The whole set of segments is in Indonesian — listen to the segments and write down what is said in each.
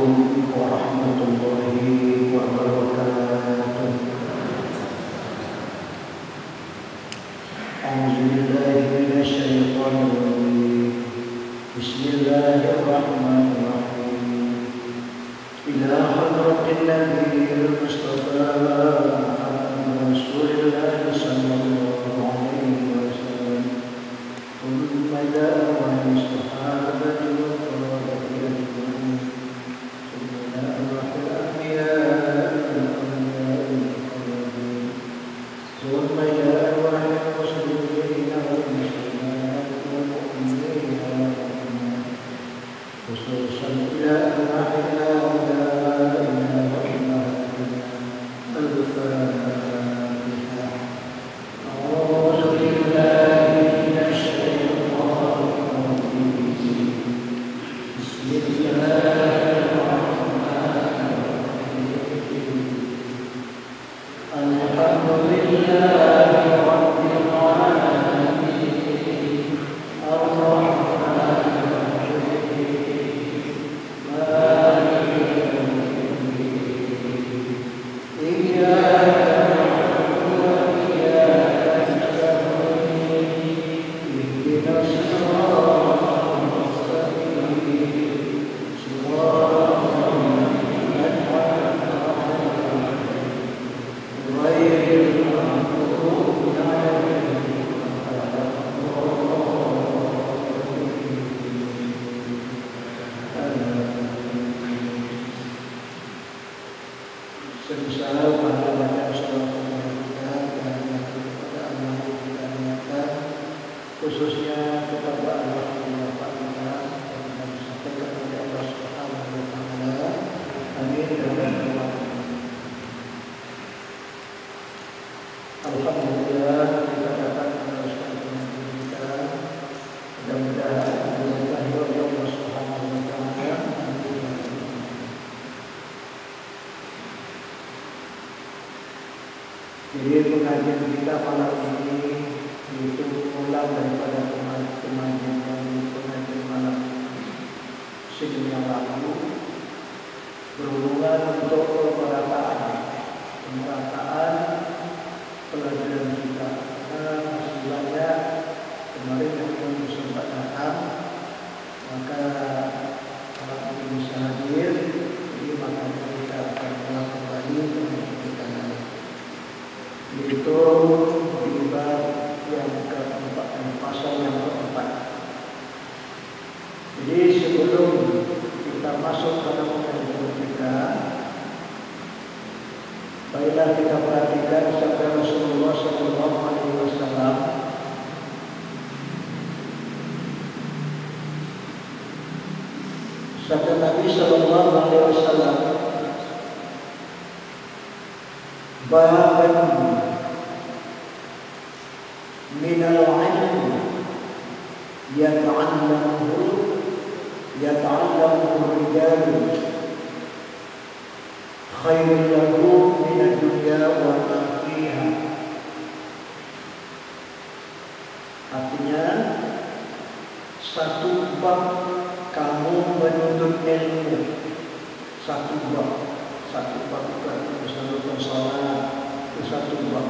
Assalamualaikum warahmatullahi wabarakatuh. A'udzubillahi minasyaitonir rajim. Bismillahirrahmanirrahim. Ila hadratin nabiyil mustafa Rasulillah sallallahu alaihi wasallam. Thumma ila sahabati wa khususnya kepada Allah Bapa kita dan sampai kepada Allah Subhanahu wa taala. Amin ya rabbal alamin. Alhamdulillah kita dapat meneruskan pengajian kita. Mudah-mudahan berkah Allah Subhanahu wa taala. Jadi pengajian kita malam ini itu ulang daripada pengajian malam Senin yang lalu berhubungan untuk pemerataan pelajaran kita. Masih banyak kemarin yang belum sempat datang, maka kalau ini bisa hadir, jadi maka kita akan ulang kembali pengajian kita, yaitu di bab yang keempat, pasal yang keempat. Jadi sebelum kita masuk pada pengajian kita, baiklah kita perhatikan sabda Rasulullah sallallahu alaihi wasallam. Sabda Nabi sallallahu alaihi wasallam, baban minal ilmi yata'allamuhu rijalu khairul lahum minad dunya wa ma fiha. Artinya, satu bab kamu menuntut ilmu, satu bab bukan misalnya salat, itu satu bab.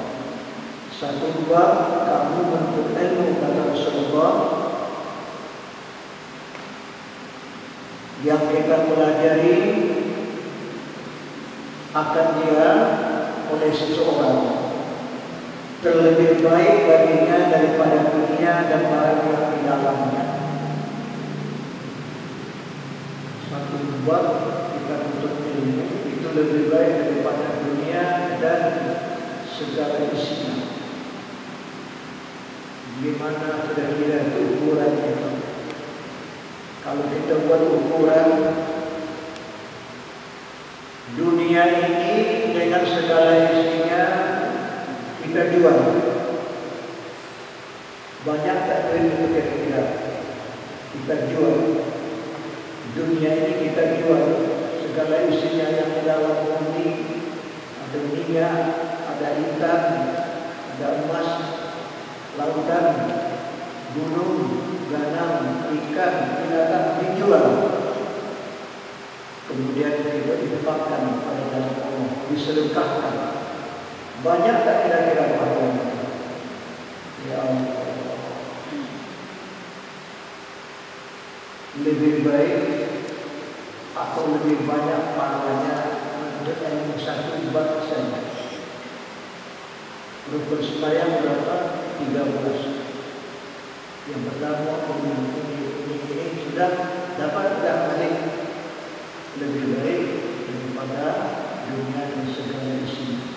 Satu bab kamu menuntut ilmu kata Rasulullah, yang kita pelajari akan dia oleh seseorang terlebih baik baginya daripada dunia dan barang yang di dalamnya. Satu bab kita menuntut ilmu itu lebih baik daripada dunia dan segala isinya. Gimana kira-kira itu ukurannya? Kalau kita buat ukuran dunia ini dengan segala isinya kita jual, banyak tak duit itu kira-kira kita jual. Dunia ini kita jual, segala isinya yang di dalam bumi, ada minyak, ada hitam, ada emas, lautan, gunung, ganang, ikan, binatang dijual. kemudian kita infakkan pada jalan Allah, disedekahkan. Banyak tak kira-kira pahalanya? Ya Allah, lebih baik atau lebih banyak pahalanya untuk yang satu bab saja. Rukun sembahyang berapa? 13. Yang pertama ini sudah dapat balik lebih baik daripada dunia dan segala isinya.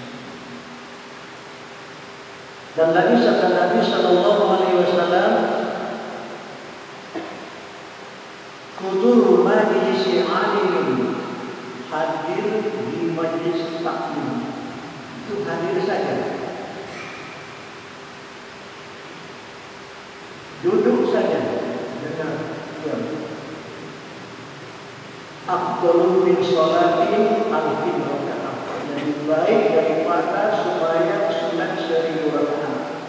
Dan lagi sabda Nabi Sallallahu Alaihi Wasallam, kudur majlis alim, hadir di majlis taklim, itu hadir saja, duduk saja, dengar. Afdalun min sholatin alfin rakaat, lebih baik daripada sembahyang sunat 1000 rakaat.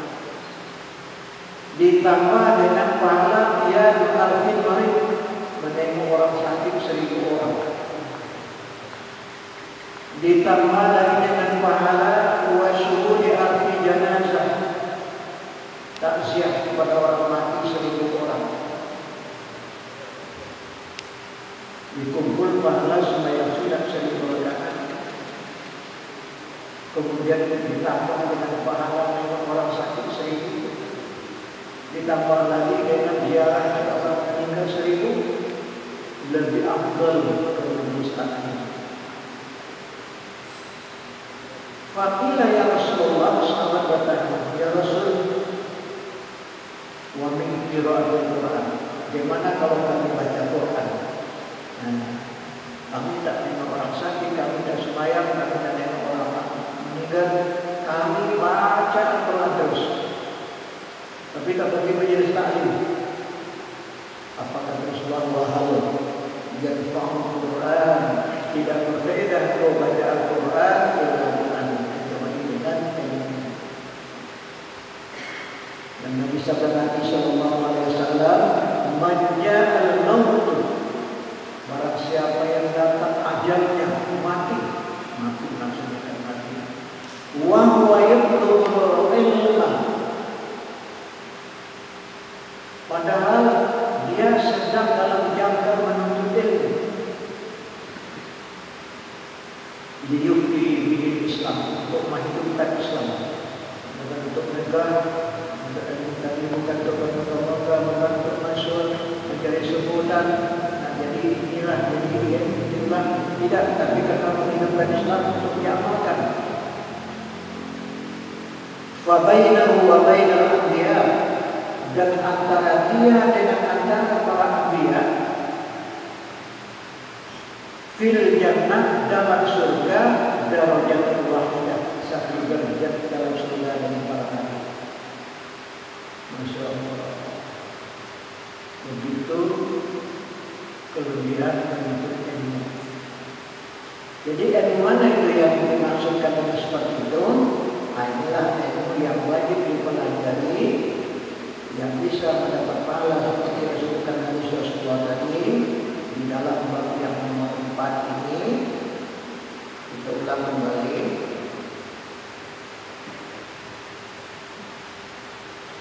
Ditambah dengan pahala dia alfin marid, menengok orang sakit 1000 orang. Ditambah lagi dengan pahala wa syuhudi alfi janazah, takziah kepada orang mati 1000 orang. Dikumpul pahala sembahyang sunat 1000 rakaat. Kemudian ditambah dengan pahala menengok orang sakit 1000. Ditambah lagi dengan ziarah orang meninggal 1000. Lebih afdal kalau mustaqim. Faqila ya Rasulullah, sahabat bertanya, ya Rasul, wa min qira'atil Quran, bagaimana kalau kami baca Quran? Kami tak tengok orang sakit, kami tak sembahyang, kami tak tengok orang meninggal, kami baca Quran terus, tapi tak pergi majelis taklim. Apa kata Rasulullah? Wahai yang faham Quran, tidak berfaedah kau baca Al-Quran dengan dan Nabi Sallallahu Alaihi Wasallam, majal maut, barang siapa yang datang ajalnya mati maksudnya kan mati. Wa huwa yatlubul ilma, padahal dia sedang dalam jangka menuntut ilmu. Diyukti bikin Islam, untuk menghidupkan Islam, bukan untuk negara, bukan untuk lembaga, bukan untuk masuk mencari sebutan. Jadi inilah, jadi inilah, tidak, tapi karena menghidupkan Islam untuk diamalkan. Wa bainahu wa bainal anbiya, dan antara dia dengan antara para anbiya, fil jannah, dalam surga, darajatul wahidah, satu derajat dalam surga dengan para nabi. Masya Allah, begitu kelebihan menuntut ilmu. Jadi ilmu mana itu yang dimaksudkan dengan seperti itu? Inilah ilmu yang wajib dipelajari, yang bisa mendapat pahala seperti disebutkan Nabi SAW tadi di dalam bab yang nomor 4 ini. Kita ulang kembali.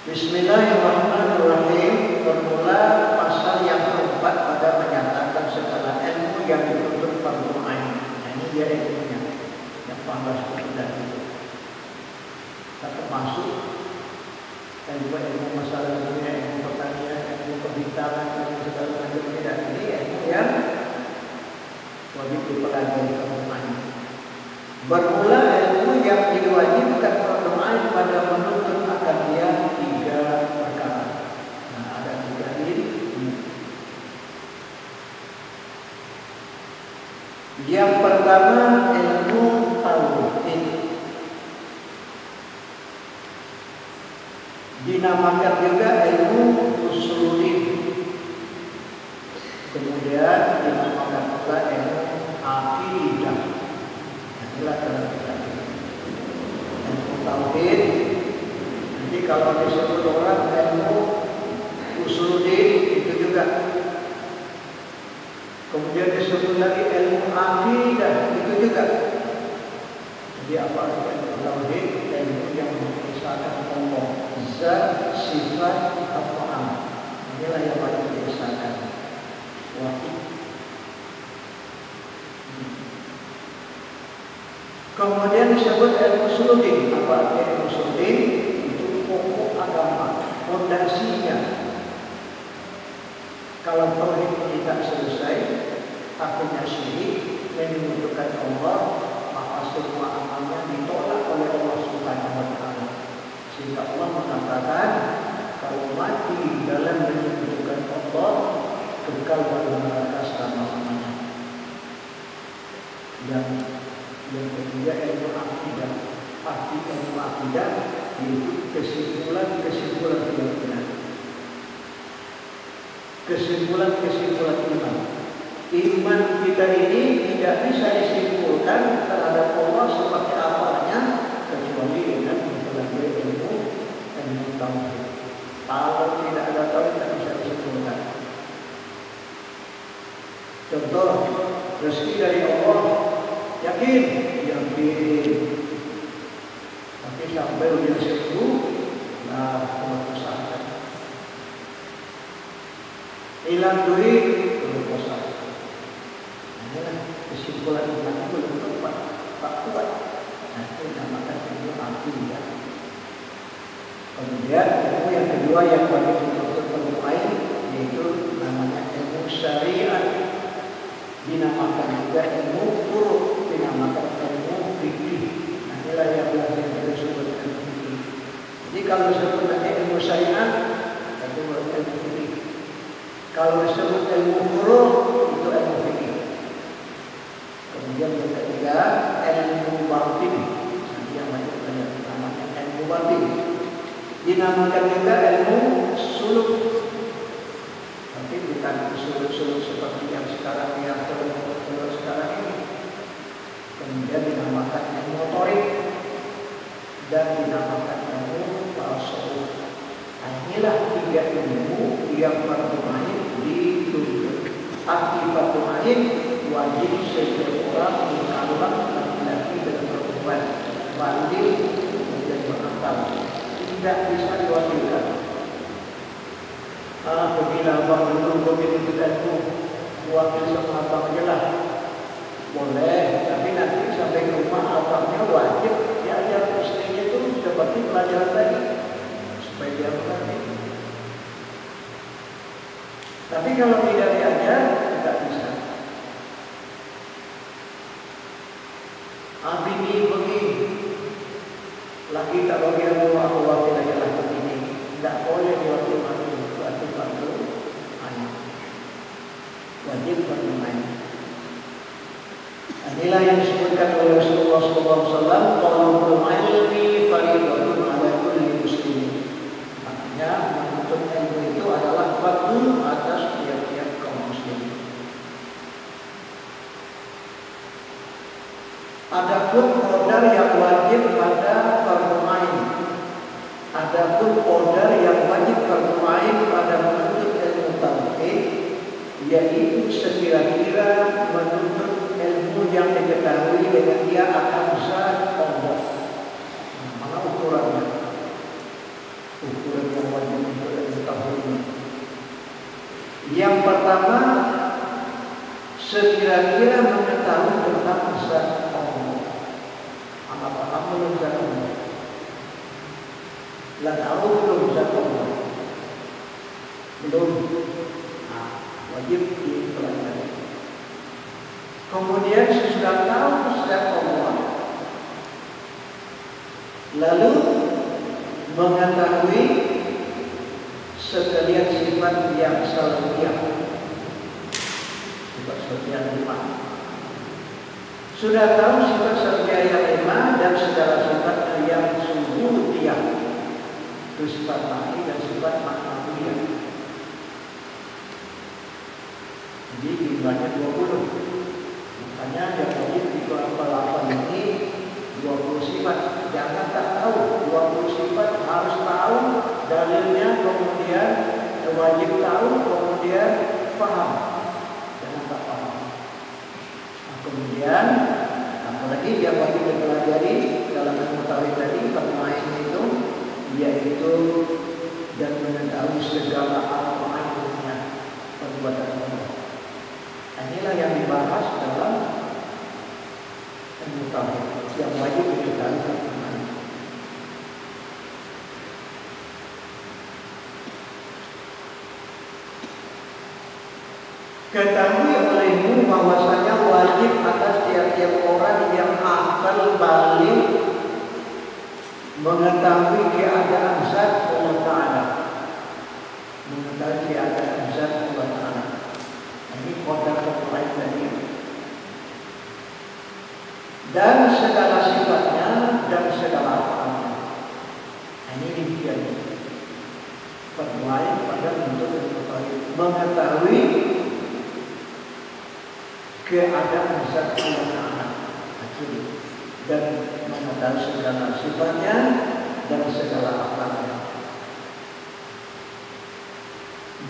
Bismillahirrahmanirrahim. Bermula pasal yang keempat pada menyatakan segala ilmu yang dituntut fardu ain. Ini dia ilmunya yang pahala seperti tadi. Tak termasuk ilmu masalah dunia, ilmu pertanian, ilmu kebintangan, ilmu segala macam tidak. Ini ilmu yang wajib dipelajari fardu ain. Bermula ilmu yang diwajibkan fardu ain pada menuntut akan dia 3 perkara. Nah, ada 3 ini. Yang pertama ilmu tauhid, dinamakan juga ilmu usuluddin. Kemudian dinamakan pula ilmu akidah. Inilah ilmu tauhid. Jadi kalau disebut orang ilmu usuluddin itu juga. Kemudian disebut lagi ilmu akidah, itu juga. Jadi apa ilmu tauhid? Ilmu yang mengisahkan Allah, zat, sifat, af'al. Inilah yang paling diisahkan. Wahid. Kemudian disebut ilmu suludin. Apa ilmu suludin? Itu pokok agama, fondasinya. Kalau tauhid tidak selesai, akhirnya syirik, menyekutukan Allah, maka semua amalnya ditolak oleh Allah Subhanahu wa taala. Sehingga Allah mengatakan, kalau mati dalam menyekutukan Allah, kekal dalam neraka selama-lamanya. Yang ketiga ilmu akidah. Arti ilmu akidah yaitu kesimpulan keyakinan. Kesimpulan iman. Iman kita ini tidak bisa disimpulkan terhadap Allah seperti apanya kecuali dengan mempelajari ilmu tauhid. Kalau tidak ada tauhid tidak bisa disimpulkan. Contoh, rezeki dari Allah, yakin. Tapi sampai ujian sembuh, nah keputusan. Hilang duit, keputusan. Inilah kesimpulan iman itu belum tepat, tak kuat. Nah itu dinamakan ilmu akidah. Kemudian ilmu yang kedua yang bagi untuk pemain yaitu namanya ilmu syariat. Dinamakan juga ilmu furu', dinamakan ilmu fikih. Nah inilah yang kita sebut ilmu fikih. Jadi kalau disebut ilmu syariat, itu ilmu fikih. Kalau disebut ilmu furu', itu ilmu fikih. Kemudian yang ketiga ilmu batin. Nanti yang banyak namanya ilmu batin. Dinamakan juga ilmu suluk. Tapi bukan suluk-suluk seperti yang sekarang sekarang ini. Kemudian dinamakan ilmu motorik dan dinamakan ilmu tasawuf. Inilah tiga ilmu yang bermain di dunia. Akibat bermain wajib setiap orang mengkalak laki-laki dan perempuan banding dan berakal. Tidak bisa diwakilkan. Begini abang dulu begitu ilmu wakil sama abang aja lah. Boleh, tapi nanti sampai ke rumah abangnya wajib diajar istrinya itu seperti pelajaran tadi supaya dia mengerti. Tapi kalau tidak diajar, tidak bisa. Abini begini, lagi tak bagi aku wakil aja lah begini. Tidak boleh diwakil bantu ayat. Wajib bermain. Inilah yang disebutkan oleh Rasulullah SAW. Talabul ilmi fardhatun 'ala kulli muslim. Artinya menuntut ilmu itu adalah fardu atas tiap-tiap kaum muslim. Adapun qadar yang wajib pada fardu ain. Adapun qadar yang wajib fardu ain pada menuntut ilmu tauhid yaitu sekira-kira menuntut ilmu yang diketahui dengan dia akan zat Allah. Mana ukurannya? Ukuran yang wajib untuk ilmu tauhid. Yang pertama, sekira-kira mengetahui tentang zat Allah. Apa belum zat Allah? Lah tahu belum zat Allah? Belum. Wajib dipelajari. Kemudian sesudah tahu zat Allah, lalu mengetahui sekalian sifat yang salahiyah, sifat yang lima. Sudah tahu sifat salahiyah yang lima dan segala sifat yang subutiyah, itu sifat makni dan sifat maknawiyah. Jadi jumlahnya 20. Makanya yang wajib di kelapa ini 20 sifat. Jangan tak tahu 20 sifat, harus tahu dalilnya, kemudian wajib tahu, kemudian paham. Jangan tak paham. pelajari dalam ilmu tauhid tadi, pertama itu yaitu dan mengetahui segala apa-apanya perbuatan Allah. Inilah yang dibahas dalam ilmu tauhid yang wajib diketahui. Ketahui olehmu bahwasanya wajib atas tiap-tiap orang yang akal balik mengetahui keadaan zat Allah Ta'ala, mengetahui keadaan zat Allah Ta'ala. Ini kodar lain tadi. Dan segala sifatnya dan segala apa-apa. Ini demikian. Perbuatan pada bentuk mengetahui keadaan zat Allah Ta'ala dan mengetahui segala sifatnya dan segala apanya.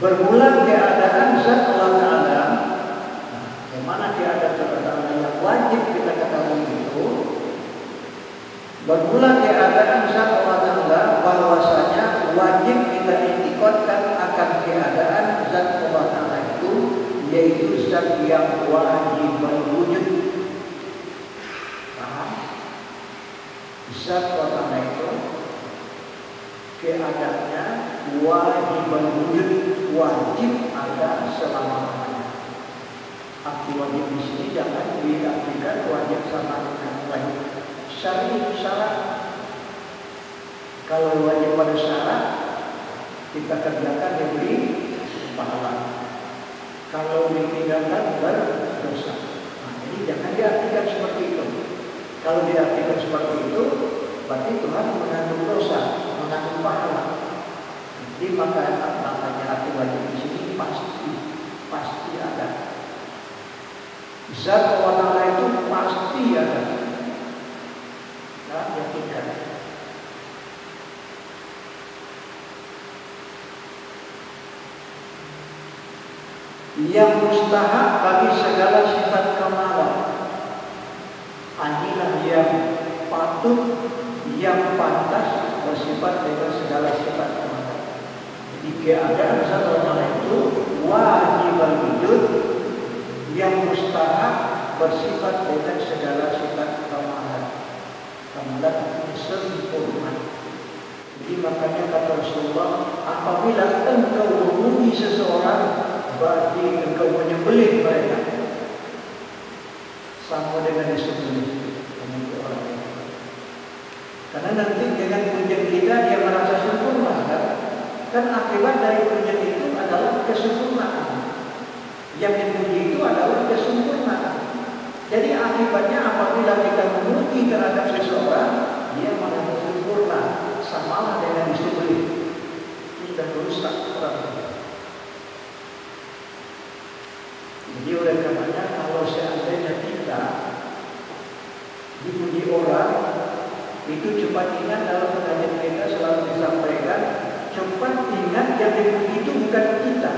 Bermula keadaan zat Allah Ta'ala, bagaimana keadaan zat Allah Ta'ala yang wajib kita ketahui itu? Bermula keadaan zat Allah Ta'ala bahwasanya wajib kita iktikadkan akan keadaan zat Allah Ta'ala itu, yaitu zat yang wajib berwujud. Paham? Zat Allah Ta'ala itu keadaannya wajib berwujud, wajib ada selama-lamanya. Arti wajib di sini jangan diartikan wajib sama dengan wajib syar'i, syarat. Kalau wajib pada syarat kita kerjakan diberi pahala. Kalau ditinggalkan berdosa. Nah, jadi jangan diartikan seperti itu. Kalau diartikan seperti itu, berarti Tuhan mengandung dosa, mengandung pahala. Jadi makanya arti wajib di sini pasti ada. Zat Allah Ta'ala itu pasti ada. Nah, yakinkan. Yang mustahak bagi segala sifat kemalan. Inilah yang patut, yang pantas bersifat dengan segala sifat kemalan. Jadi keadaan zat Allah itu wajib wujud, yang mustahak bersifat dengan segala sifat kemalan. Kemalan sempurna. Jadi makanya kata Rasulullah, apabila engkau memuji seseorang, berarti engkau menyembelih mereka, sama dengan disembelih orang. Karena nanti dengan pujian kita dia merasa sempurna, kan akibat dari pujian itu adalah kesempurnaan. Yang dipuji itu adalah kesempurnaan. Jadi akibatnya apabila kita memuji terhadap seseorang, dia merasa sempurna, sama dengan disembelih. Sudah merusak orang. Jadi oleh karenanya kalau seandainya kita dipuji orang, itu cepat ingat dalam pengajian kita selalu disampaikan, cepat ingat yang dipuji itu bukan kita.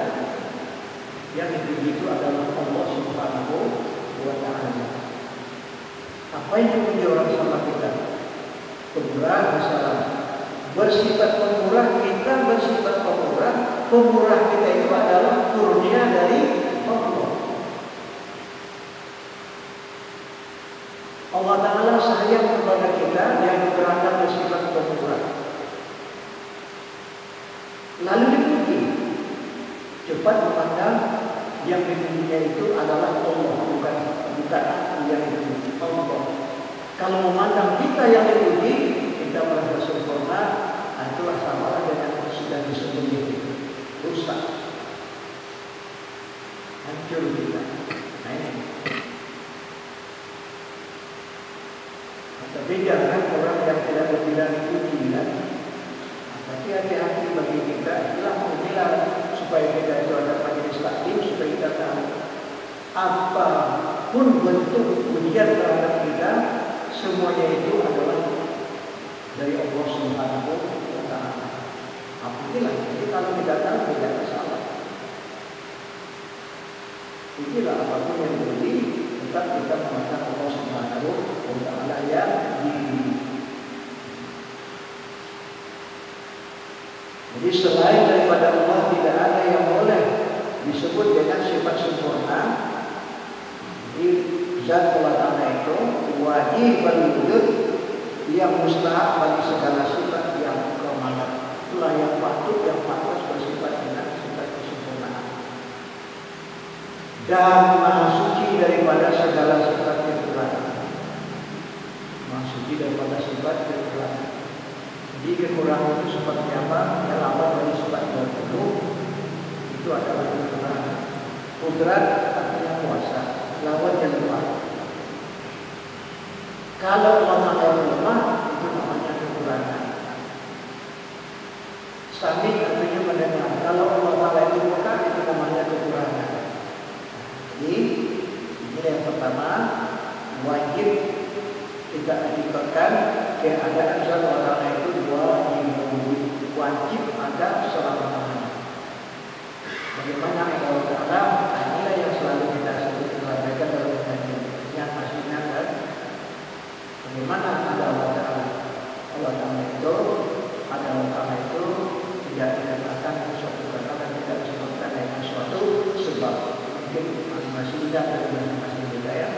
Yang dipuji itu adalah Allah Subhanahu wa Ta'ala. Apa yang dipuji orang sama kita? Pemurah misalnya. Bersifat pemurah, kita bersifat pemurah. Pemurah kita itu adalah turunnya dari Allah. Allah Ta'ala sayang kepada kita yang berangkat bersifat pemurah. Lalu dipuji. Cepat memandang yang dipujinya itu adalah Allah, bukan yang dipuji Allah. Kalau memandang kita yang dipuji, kita merasa sempurna, itulah sama dengan sudah disembelih, rusak, hancur kita. Nah ini. Tapi jangan orang yang tidak berbilang dipuji, kan? Tapi hati-hati bagi kita, inilah supaya kita itu ada majelis taklim, supaya kita tahu apapun bentuk pujian terhadap kita, semuanya itu adalah dari Allah Subhanahu wa Ta'ala. Inilah, jadi kalau kita tahu tidak salah. Inilah apapun yang terjadi, tetap kita mengatakan Allah Subhanahu wa Ta'ala yang Jadi selain daripada Allah tidak ada yang boleh disebut dengan sifat sempurna. Jadi zat Allah Ta'ala itu wajib wujud yang mustahak bagi segala sifat yang kemalan. Itulah yang patut, yang pantas bersifat dengan sifat kesempurnaan. Dan maha suci daripada segala sifat kekurangan. Maha suci daripada sifat kekurangan. Jadi kekurangan itu seperti apa? Yang lawan dari sifat berpenuh itu adalah kekurangan. Kudrat artinya kuasa, lawannya lemah. Kalau Allah Ta'ala lemah, itu namanya kekurangan. Sami artinya mendengar. Kalau Allah Ta'ala itu buka, itu namanya kekurangan. Jadi ini yang pertama, wajib kita hakikatkan keadaan zat Allah Ta'ala itu wajib ada selama-lamanya. Bagaimana Allah Ta'ala? Inilah yang selalu kita sebut sampaikan dalam kajian yang aslinya kan. Bagaimana ada Allah Ta'ala? Allah Ta'ala itu ada Allah Ta'ala itu tidak dikatakan suatu kata dan tidak disebutkan dengan suatu sebab. Mungkin masih tidak dari masing-masing juga ya.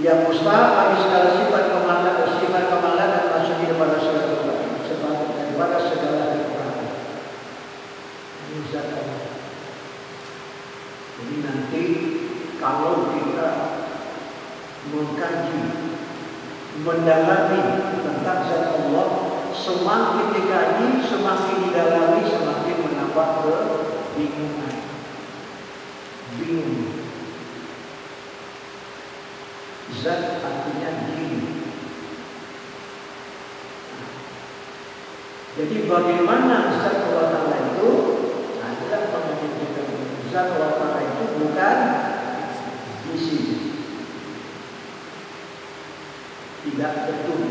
Yang mustahak bagi segala sifat kemalan dan masuk daripada segala kekurangan. Ini zat Allah. Jadi nanti kalau kita mengkaji, mendalami tentang zat Allah, semakin dikaji, semakin didalami, semakin menambah kebingungan. Bingung. Zat artinya diri. Jadi bagaimana zat Allah Ta'ala itu adalah pengertian zat Allah Ta'ala itu bukan isi, tidak betul,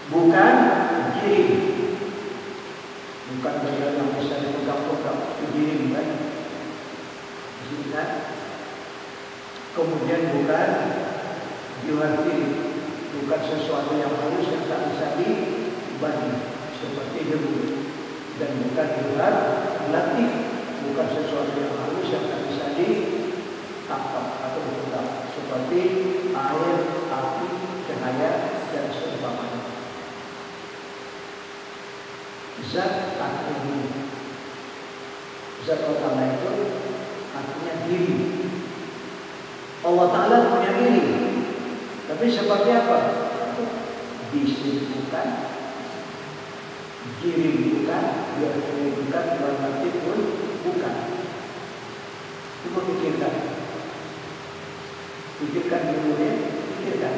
bukan diri, bukan benda yang bisa dipegang-pegang, itu diri kan? Kemudian bukan diwakili, bukan sesuatu yang halus yang tak bisa dibagi seperti debu, dan bukan juga latif, bukan sesuatu yang halus yang tak bisa ditangkap atau ditangkap seperti air, api, cahaya dan seumpamanya. Zat artinya zat Allah itu artinya diri. Allah Ta'ala punya diri, tapi seperti apa? Diri bukan, diri bukan, diri bukan, berarti pun bukan. Coba pikirkan, pikirkan dulu ya, pikirkan.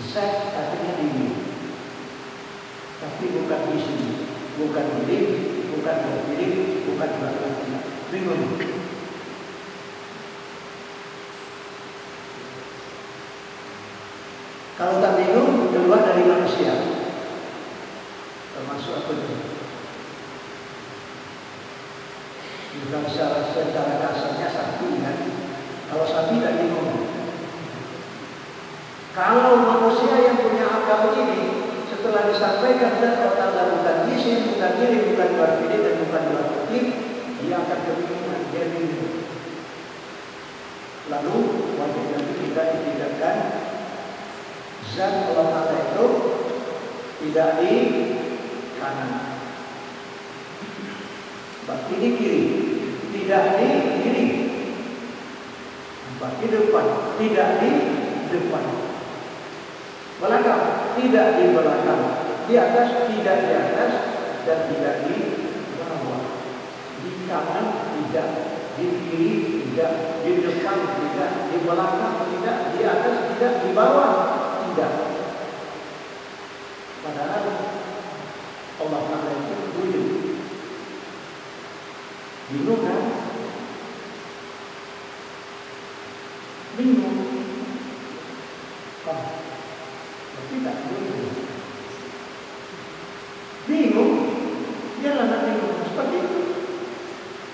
Zat artinya diri, tapi bukan isi, bukan diri, bukan berdiri, bukan berarti. Bingung. Kalau tak bingung, keluar dari manusia, termasuk aku juga. Bukan secara kasarnya sapi kan? Kalau sapi tak bingung. Kalau manusia yang punya akal ini, setelah disampaikan dan Allah bukan jisim, bukan diri, bukan berdiri dan bukan berarti, dia akan kebingungan, dia bingung. Lalu wajib nanti kita ditinggalkan. Zat Allah Ta'ala itu tidak di kanan, berarti di kiri, tidak di kiri, berarti depan, tidak di depan, belakang, tidak di belakang, di atas, tidak di atas, dan tidak di bawah, di kanan tidak, di kiri tidak, di depan tidak, di belakang tidak, di atas tidak, di bawah tidak. Padahal Allah Ta'ala itu wujud. Bingung kan? Bingung. Tapi tak bingung. Bingung? Dia lah bingung. Seperti itu.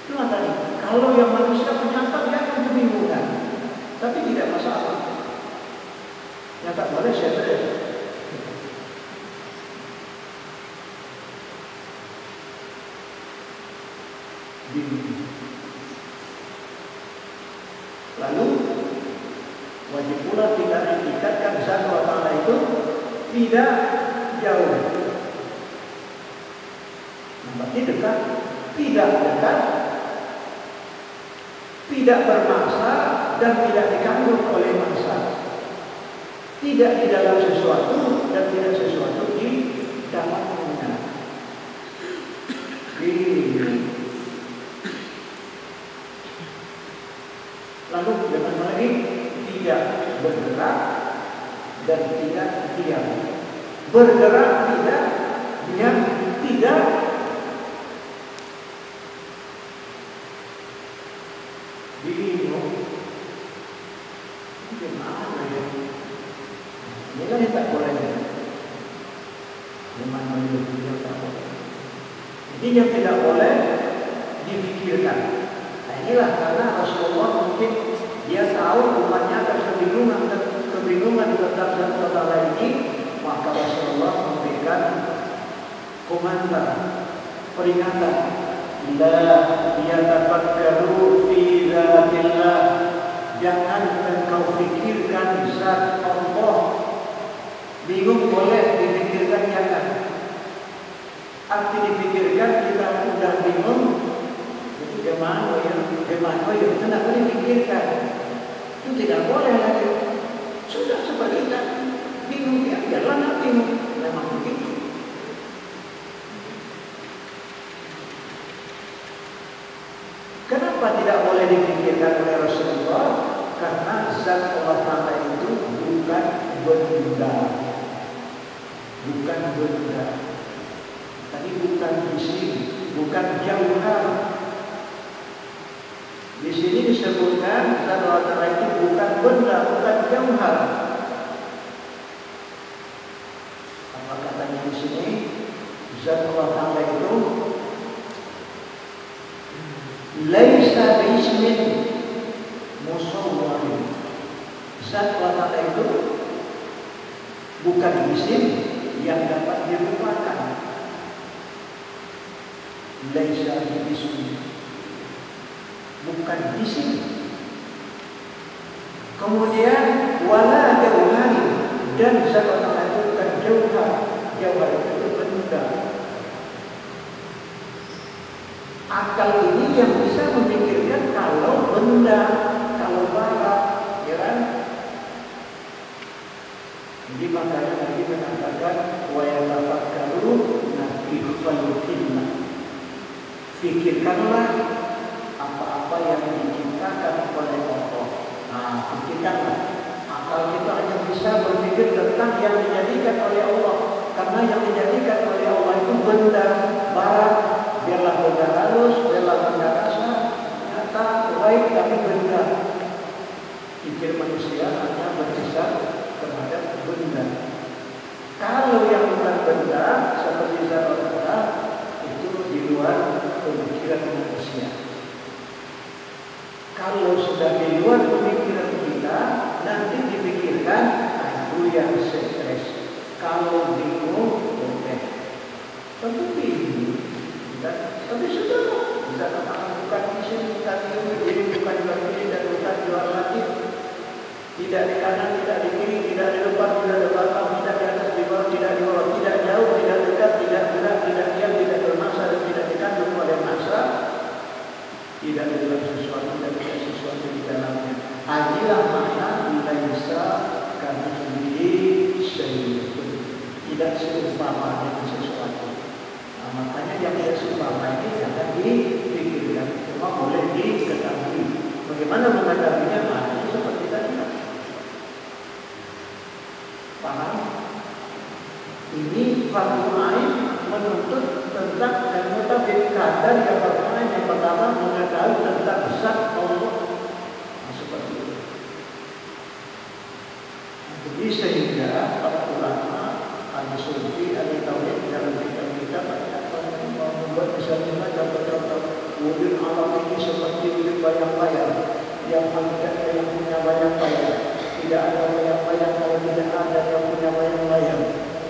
Itulah tadi. Kalau yang manusia penyangka dia akan kebingungan. Tapi tidak masalah. Yang tak boleh stres. Lalu wajib pula kita tingkatkan zat Allah Ta'ala itu tidak jauh. Berarti dekat, tidak dekat, tidak bermasa dan tidak dikandung oleh masa. Tidak di dalam sesuatu dan tidak sesuatu di dalamnya. Lalu dengan lagi tidak bergerak dan tidak diam. Bergerak tidak, diam tidak. Bingung. Gimana ya? Inilah yang tak boleh. Gimana yang tak boleh? Jadi yang tidak boleh dipikirkan. Nah inilah karena Rasulullah mungkin dia tahu umatnya akan kebingungan tentang zat Allah ini, maka Rasulullah memberikan komentar, peringatan. La yatafakkaru fi dzatillah. Jangan engkau pikirkan zat Allah. Bingung boleh, dipikirkan jangan. Arti dipikirkan kita sudah bingung. Jadi gimana ya? Itu tidak boleh dipikirkan. Itu tidak boleh lagi. Sudah seperti kita bingung ya, biarlah nak bingung. Memang begitu. Kenapa tidak boleh dipikirkan oleh Rasulullah? Karena zat Allah Ta'ala itu bukan benda. Bukan benda. Tadi bukan isim, bukan jauhar. Di sini disebutkan zat Allah Ta'ala itu bukan benda, bukan jauhar. Apa katanya di sini? Zat Allah Ta'ala itu laisa bismin musawwarin. Zat Allah Ta'ala itu bukan isim yang dapat dirupakan. Laisa bismin, bukan isim. Kemudian wala jauhari, dan zat Allah Ta'ala itu bukan jauhar. Jauhar itu benda. Akal ini yang bisa memikirkan kalau benda, kalau barang, ya kan? Jadi makanya Nabi mengatakan wa yatafakkaru fi khalqillah. Pikirkanlah apa-apa yang diciptakan oleh Allah. Nah, pikirkanlah. Akal kita hanya bisa berpikir tentang yang dijadikan oleh Allah. Karena yang dijadikan oleh Allah itu benda, barang. Biarlah benda halus, biarlah benda kasar, nyata, baik, tapi benda. Pikir manusia hanya berkisar terhadap benda. Kalau yang bukan benda, seperti zat Allah, itu di luar pemikiran manusia. Kalau sudah di luar pemikiran kita, nanti dipikirkan, itu yang stres. Kalau bingung, boleh. Tentu bingung. Tapi sudah bisa katakan bukan isim, bukan ini, bukan jual ini dan bukan jual lagi. Tidak di kanan, tidak di kiri, tidak di depan, tidak di belakang, tidak di atas, di bawah, tidak di bawah, tidak jauh, tidak dekat, tidak gerak, tidak diam, tidak bermasa dan tidak dikandung oleh masa. Tidak di dalam sesuatu dan tidak sesuatu di dalamnya. Inilah makna laisa kamitslihi syai'un. Tidak seumpama dengan sesuatu. Nah, makanya yang tidak seumpama ini jangan dipikirkan, cuma boleh diketahui. Bagaimana mengetahuinya? Ini seperti tadi. Paham? Ini fardu ain menuntut tentang al-mutabik kadar yang pertama. Yang pertama mengetahui tentang zat Allah. Nah, seperti itu. Jadi sehingga para ulama al-sufi, al-tauhid dalam kitab-kitab membuat misalnya contoh-contoh wujud alam ini seperti wujud bayang-bayang yang punya bayang-bayang. Tidak ada bayang-bayang kalau tidak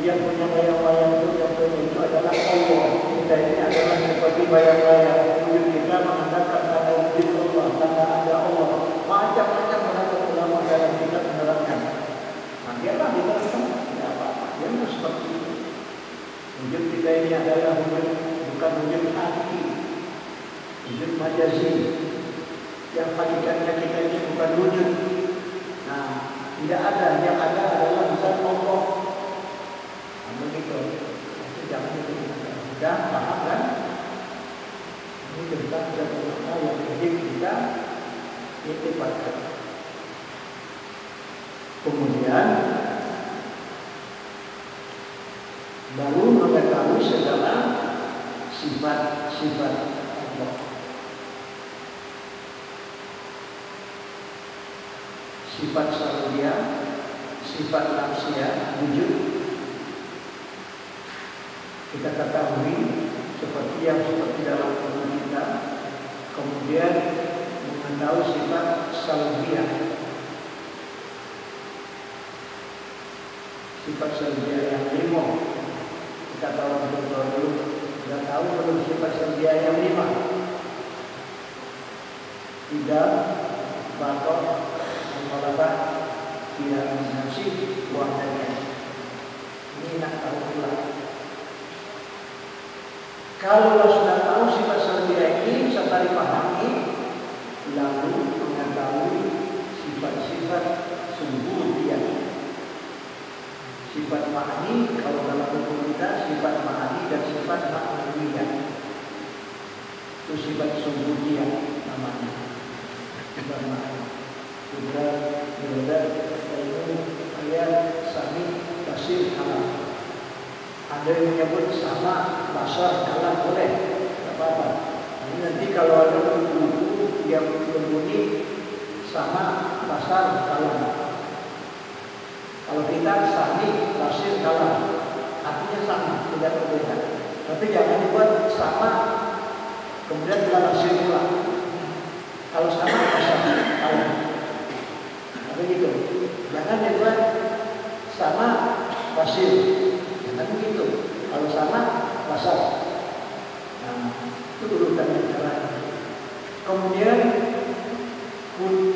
yang punya bayang-bayang itu, yang punya itu adalah Allah. Kita ini adalah seperti bayang-bayang. Wujud kita mengandalkan tanda wujud Allah, tanda ada Allah. Macam-macam menurut ulama dalam kita menerangkan. Nah, biarlah diterangkan, tidak apa-apa. Biarlah seperti itu. Wujud kita ini adalah wujud, bukan wujud hati, wujud majazi. Yang hakikatnya kita ini bukan wujud. Nah, tidak ada. Yang ada adalah zat Allah. Begitu. Itu jangan sudah paham kan? Ini tentang zat Allah yang wajib kita iktifatkan. Kemudian baru mengetahui segala sifat-sifat Allah. Sifat saludia, sifat nafsiyah, wujud. Kita ketahui seperti yang seperti dalam Quran kita. Kemudian mengetahui sifat saludia. Sifat saludia yang 5. Kita tahu betul dulu. Kita tahu belum sifat saludia yang 5. Tidak, batok, menolak, tidak nasib, buahnya. Ini nak tahu pula. Kalau sudah tahu sifat saludia ini serta dipahami, lalu mengetahui sifat-sifat subudiyah. Sifat ma'ani, kalau dalam hukum kita sifat ma'ani dan sifat ma'nawiyah. Itu sifat subudiyah namanya. Sifat ma'ani. Sudah, ilmu, ayat, sami, basir, alam. Ada yang menyebut sama, basar, kalam boleh, tidak apa-apa. Nanti kalau ada buku yang berbunyi sama, basar, kalam. Kalau kita sami, basir, kalam, artinya sama, tidak berbeda. Tapi jangan dibuat sama, kemudian kita basir pula. Kalau sama, basar, kalam. Begitu. Jangan dibuat sama, basir. Jangan begitu. Kalau sama, basar. Nah, itu urutan yang jalan. Kemudian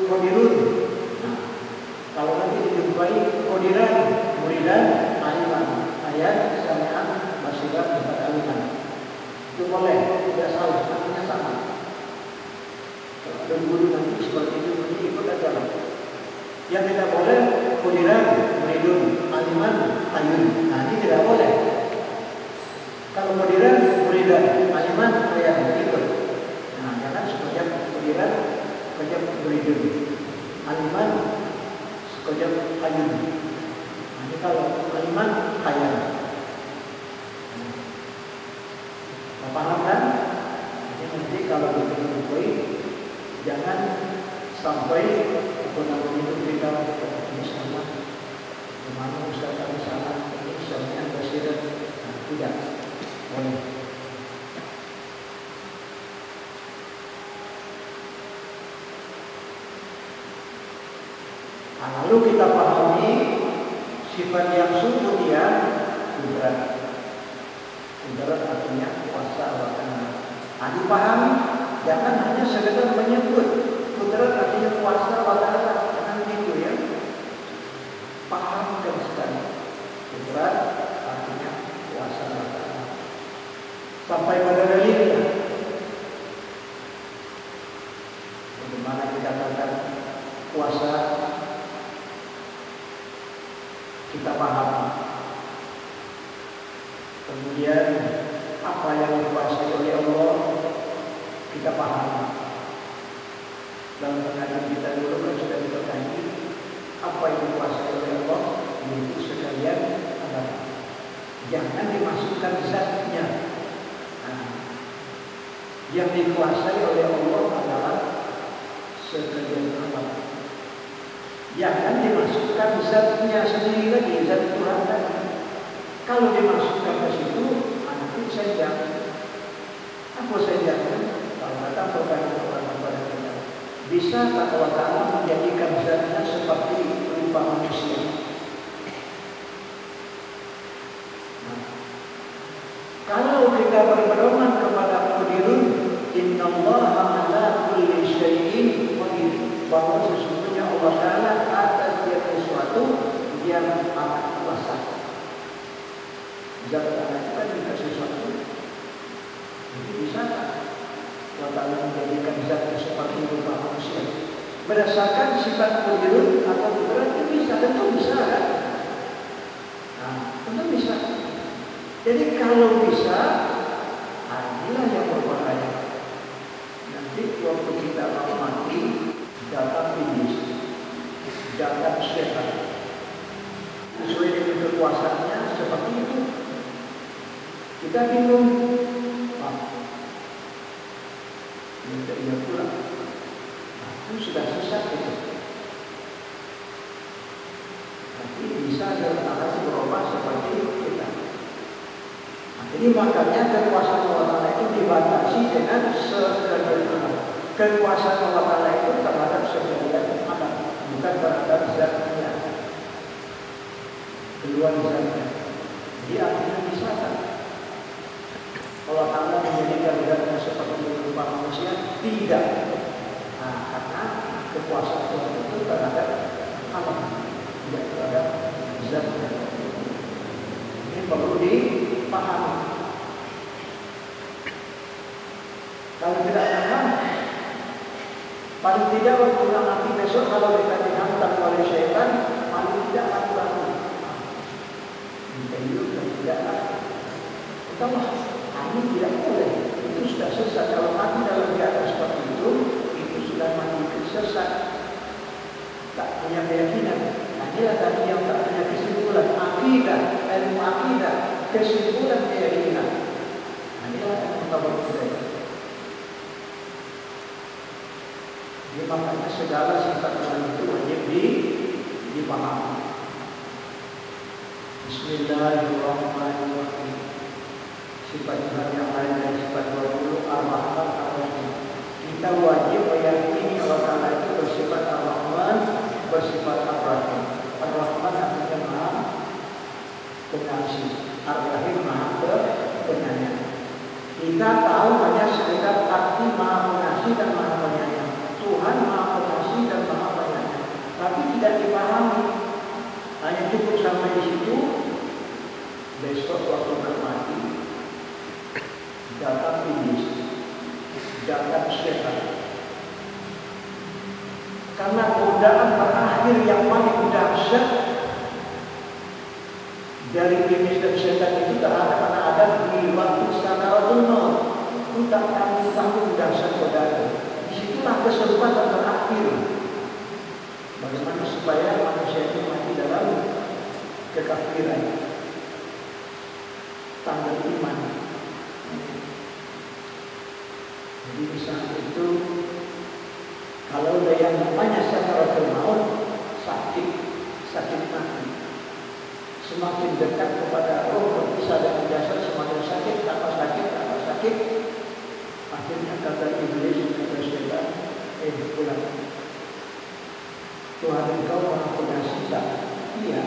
kodirun. Nah, kalau nanti dijumpai kodiran, muridan, aliman, ayat, sami'an, basirat, dan aliman. Itu boleh, tidak salah, artinya sama. Kalau ada guru nanti seperti itu, nanti ikut aja lah. Yang tidak boleh kodiran, muridun, aliman, ayun. Nah, ini tidak boleh. Kalau kodiran, muridan, aliman, ayat itu. Nah, jangan sekejap kodiran, sekejap muridun, aliman, sekejap ayun. Nah, ini kalau aliman, ayat. Nah, paham kan? Jadi nanti kalau begitu jangan sampai ekonomi itu kita ini sama, kemana Ustaz kami salah, ini sami'an basirat. Nah, tidak boleh. Nah, lalu kita pahami sifat yang subudiyah, kudrat. Kudrat artinya kuasa Allah. Nah, dipahami, jangan hanya sekedar menyebut. Kudrat artinya kuasa Allah, jangan gitu ya. Pahamkan sekali. Kudrat artinya kuasa Allah. Sampai pada dalilnya. Bagaimana kita katakan kuasa, kita paham. Kemudian apa yang dikuasai oleh Allah, kita paham. Dalam pengajian kita dulu kan sudah diketahui apa yang dikuasai oleh Allah, yaitu sekalian adalah jangan dimasukkan zatnya. Nah, yang dikuasai oleh Allah adalah sekalian Allah. Jangan dimasukkan zatnya sendiri lagi, zat Tuhan tadi. Kalau dimasukkan ke situ, nanti saja. Apa saja? Kalau datang pertanyaan kepada kita, bisa Allah Ta'ala menjadikan zatnya seperti rupa manusia? kita berpedoman kepada qadirun, innallaha ala kulli syai'in qadir, bahwa sesungguhnya Allah Ta'ala atas setiap sesuatu yang amat kuasa. Zat Allah itu kan juga sesuatu. Jadi bisa Allah Ta'ala menjadikan zatnya seperti rupa manusia berdasarkan sifat qadirun atau kudrat, itu bisa, tentu bisa kan? Nah, tentu bisa. Jadi kalau bisa, inilah yang berbahaya. Nanti waktu kita mau mati, datang iblis, datang setan, sesuai dengan kekuasaannya seperti itu. Kita bingung, minta ia pulang. Nah, itu sudah sesat itu. Tapi bisa dalam arti berubah seperti kita. Jadi makanya kekuasaan Allah Ta'ala itu dibatasi dengan sekalian. Kekuasaan Allah Ta'ala itu terhadap sekalian alam, bukan terhadap zatnya, keluar zatnya. Jadi artinya bisa kan? Allah Ta'ala menjadikan zatnya seperti rupa manusia, tidak. Nah, karena kekuasaan Tuhan itu terhadap alam, tidak terhadap zatnya. Ini perlu dipahami. Kalau tidak paham, paling tidak waktu nanti besok kalau kita dihantar oleh syaitan, paling tidak laku-laku. Tidak laku. Pertama, ini tidak boleh. Itu sudah sesat. Kalau mati dalam keadaan seperti itu sudah mati sesat. Tak punya keyakinan. Nah, inilah tadi yang tak punya kesimpulan. Akidah, ilmu akidah, kesimpulan keyakinan. Nah, inilah yang kita berbeda. Jadi makanya segala sifat Tuhan itu wajib dipahami. Bismillahirrahmanirrahim. Sifat Tuhan yang lain dan sifat 20 Ar-Rahman Ar-Rahim. Kita wajib meyakini Allah Ta'ala itu bersifat Ar-Rahman, bersifat Ar-Rahim. Ar-Rahman artinya Maha Pengasih, Ar-Rahim Maha Penyayang. Kita tahu hanya sekedar arti Maha Pengasih dan Maha Penyayang. Tuhan Maha Pengasih dan Maha Penyayang, tapi tidak dipahami. Hanya cukup sampai di situ. Besok waktu bermati, datang iblis, datang setan. Karena godaan terakhir yang paling dahsyat dari iblis dan setan itu terhadap anak Adam di waktu sakaratul maut. Itu tak kami tahu dahsyat godaan. Disitulah kesempatan terakhir. Bagaimana supaya manusia itu mati dalam kekafiran, tanda iman. Jadi di saat itu, kalau ada yang namanya sakaratul maut, sakit mati. Semakin dekat kepada roh berpisah dengan jasad, semakin sakit, tambah sakit. Akhirnya kata iblis, kata setan, pulang. Tuhan engkau Maha Pengasih tak? Iya.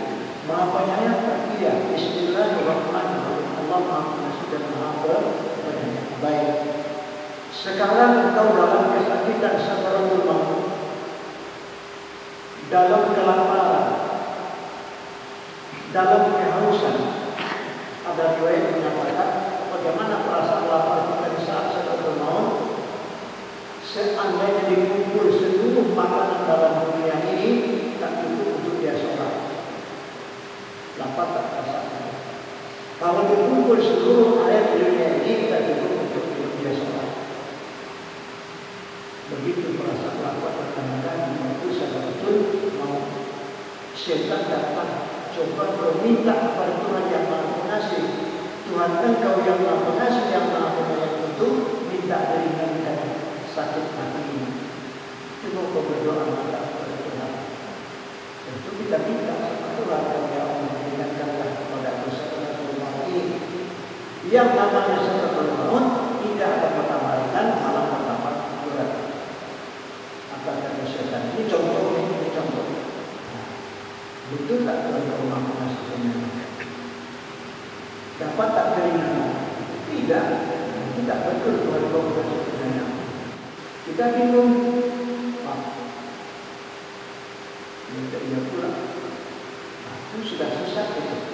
Maha Penyayang tak? Iya. Bismillahirrahmanirrahim. Allah Maha Pengasih dan Maha Penyayang. Baik. Sekarang engkau dalam kesakitan sakaratul maut, dalam kelaparan, dalam kehausan. Ada riwayat menyatakan bagaimana perasaan lapar kita di saat sakaratul maut. Seandainya dikumpul seluruh makanan dalam dunia ini, tak cukup untuk dia sholat. Lapar tak terasa. Kalau dikumpul seluruh air di dunia ini, tak cukup untuk dia sholat. Begitu perasaan lapar terkadang itu sakaratul maut. Setan datang coba meminta kepada Tuhan yang Maha Pengasih. Tuhan engkau yang Maha Pengasih, yang Maha Penyayang itu, minta meringankan sakit hati ini. Itu mau berdoa minta kepada Tuhan. Tentu kita minta kepada Tuhan, ya Allah, meringankanlah kepada sakaratul maut ini. Yang namanya sakaratul maut tidak ada pertambahan, malah bertambah berat. Apa kata setan? Ini contoh. Betul tak Tuhan Maha Pengasih? Dapat tak keringanan? tidak, tidak betul Tuhan kau kasih penyayang. Kita bingung, minta ia pulang. Itu sudah sesat itu.